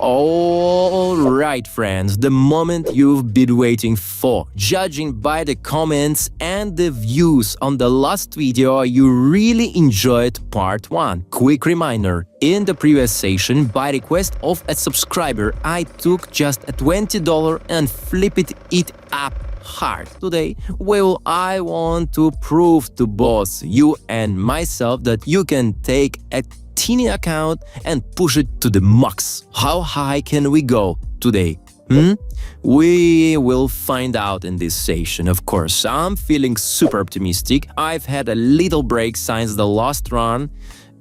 Alright friends, the moment you've been waiting for. Judging by the comments and the views on the last video, you really enjoyed part 1. Quick reminder, in the previous session, by request of a subscriber, I took just a $20 and flipped it up hard. Today, I want to prove to both you and myself that you can take a teeny account and push it to the max. How high can we go today? We will find out in this session, of course. I'm feeling super optimistic. I've had a little break since the last run,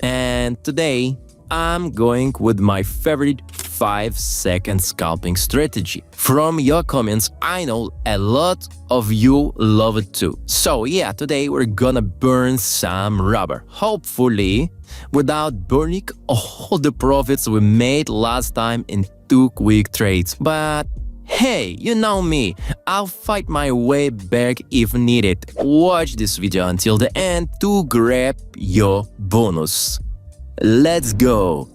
and today I'm going with my favorite 5-second scalping strategy. From your comments, I know a lot of you love it too. So yeah, today we're gonna burn some rubber. Hopefully, without burning all the profits we made last time in 2 quick trades. But hey, you know me, I'll fight my way back if needed. Watch this video until the end to grab your bonus. Let's go!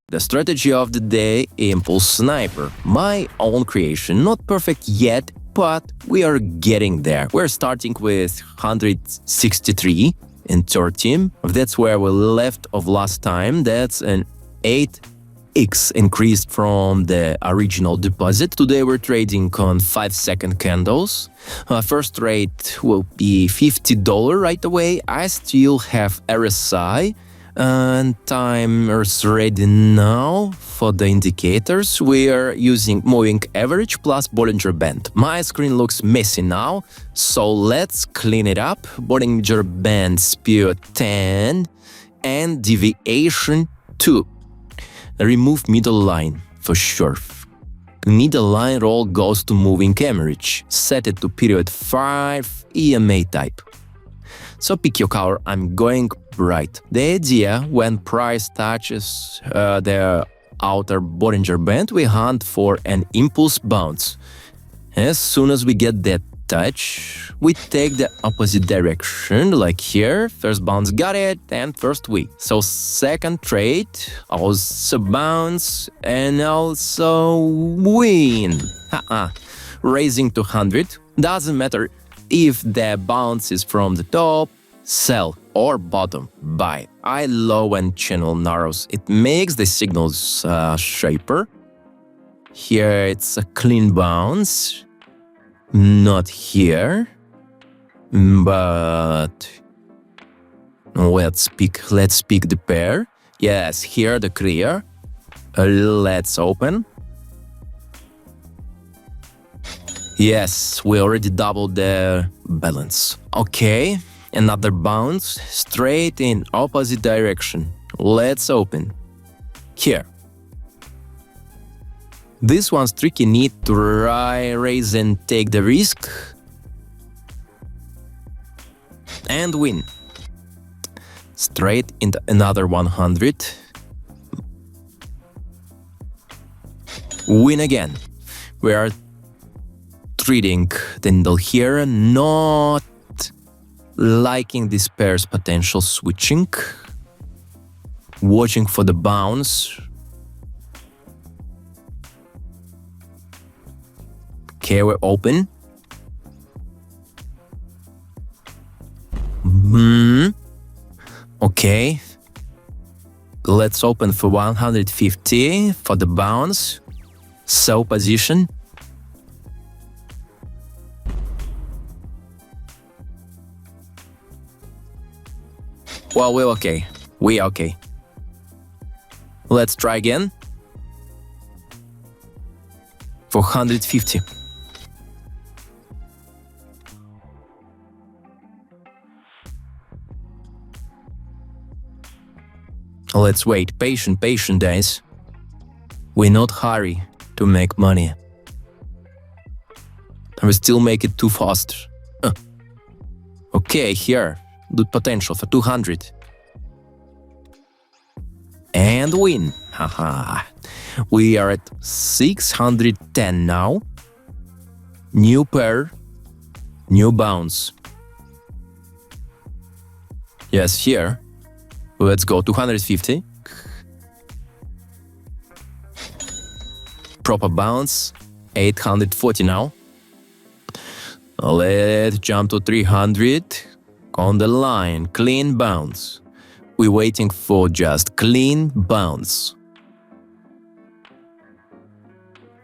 The strategy of the day, Impulse Sniper. My own creation, not perfect yet, but we are getting there. We're starting with 163 in third team. That's where we left off last time. That's an 8x increased from the original deposit. Today we're trading on 5-second candles. First trade will be $50 right away. I still have RSI. And timer's ready now for the indicators. We are using moving average plus Bollinger Band. My screen looks messy now, so let's clean it up. Bollinger Band speed 10 and deviation 2. Remove middle line for sure. Middle line roll goes to moving average. Set it to period 5 EMA type. So pick your color, I'm going bright. The idea, when price touches the outer Bollinger Band, we hunt for an impulse bounce. As soon as we get that touch, we take the opposite direction, like here. First bounce, got it, and first week. So second trade, also bounce, and also win. Raising to 100, doesn't matter if the bounce is from the top, sell, or bottom, buy. I love when channel narrows. It makes the signals sharper. Here it's a clean bounce. Not here. But let's pick the pair. Yes, here the clear. Let's open. Yes, we already doubled the balance. Okay, another bounce, straight in opposite direction. Let's open. Here. This one's tricky, need to raise and take the risk. And win. Straight into another 100. Win again. We are trading the needle here, not liking this pair's potential switching, watching for the bounce. Okay, we're open. Okay, let's open for 150 for the bounce. Sell position. Well, we're okay. We're okay. Let's try again. For 150. Let's wait. Patient, guys. We not hurry to make money. We still make it too fast. Okay, here. Good potential for 200. And win. Haha. We are at 610 now. New pair. New bounce. Yes, here. Let's go 250. Proper bounce. 840 now. Let's jump to 300. On the line, clean bounce. We're waiting for just clean bounce.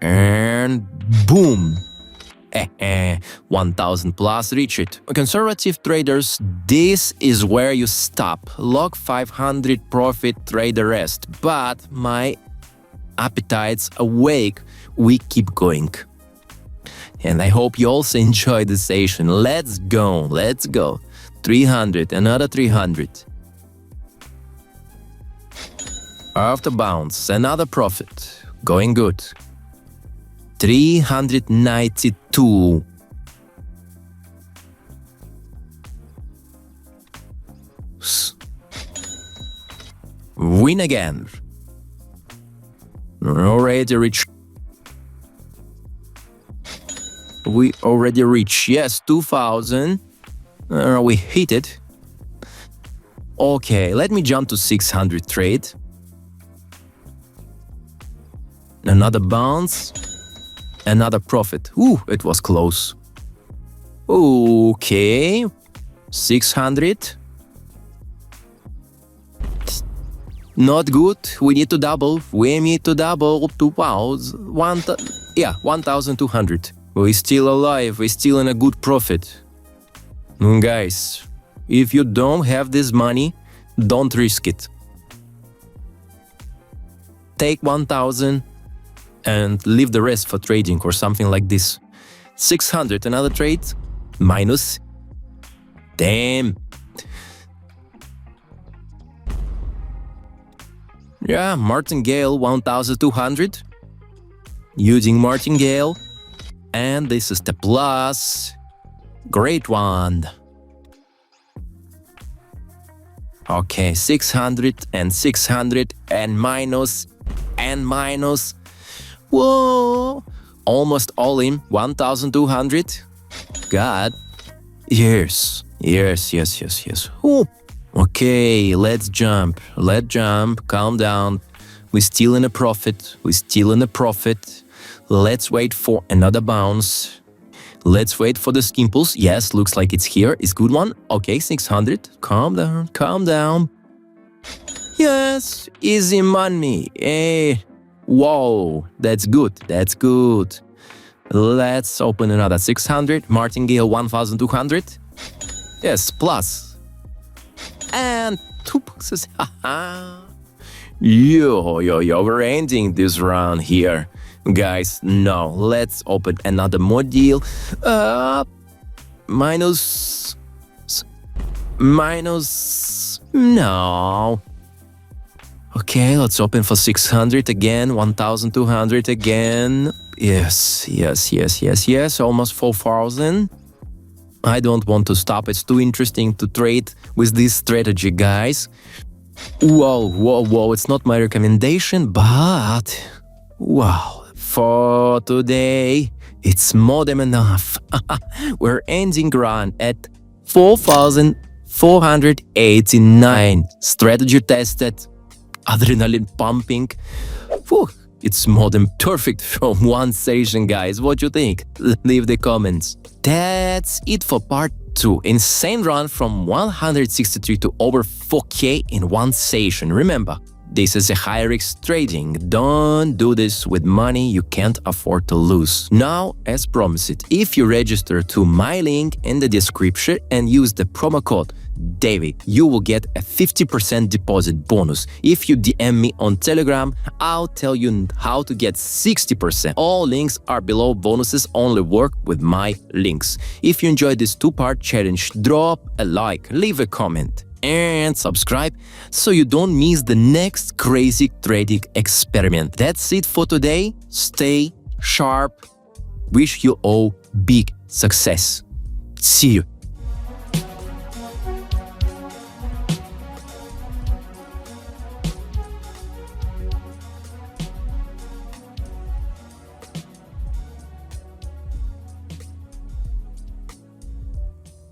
And boom! 1000 plus, reach it. Conservative traders, this is where you stop. Log 500 profit, trade the rest. But my appetite's awake. We keep going. And I hope you also enjoyed the session. Let's go, let's go. 300, another 300. After bounce, another profit. Going good. 392. Win again. Already reached. We already reached, yes, 2000. We hit it. Okay, let me jump to 600 trade. Another bounce. Another profit. Ooh, it was close. Okay. 600. Not good. We need to double. We need to double. 1,200. We're still alive. We're still in a good profit. Guys, if you don't have this money, don't risk it. Take 1,000 and leave the rest for trading or something like this. 600, another trade, minus. Damn. Yeah, martingale 1,200. Using martingale. And this is the plus. Great one. Okay, 600 and 600 and minus and minus. Whoa! Almost all in, 1,200. God. Yes. Ooh. Okay, let's jump. Calm down. We're still in a profit. Let's wait for another bounce. Let's wait for the skimples. Yes, looks like it's here. It's good one. Okay, 600. Calm down. Yes, easy money. Hey. Whoa, that's good. Let's open another 600. Martingale 1,200. Yes, plus. And 2 boxes. Yo, we're ending this round here. Guys, no, let's open another more deal. Minus. No. Okay, let's open for 600 again, 1,200 again. Yes, almost 4,000. I don't want to stop, it's too interesting to trade with this strategy, guys. Whoa, it's not my recommendation, but wow, for today, it's more than enough. We're ending run at 4,489. Strategy tested. Adrenaline pumping. Whew, it's more than perfect from one session, guys. What do you think? Leave the comments. That's it for part 2. Insane run from 163 to over 4K in one session. Remember, this is a high risk trading. Don't do this with money you can't afford to lose. Now, as promised, if you register to my link in the description and use the promo code Dawit, you will get a 50% deposit bonus. If you DM me on Telegram, I'll tell you how to get 60%. All links are below. Bonuses only work with my links. If you enjoyed this 2-part challenge, drop a like, leave a comment and subscribe so you don't miss the next crazy trading experiment. That's it for today. Stay sharp. Wish you all big success. See you.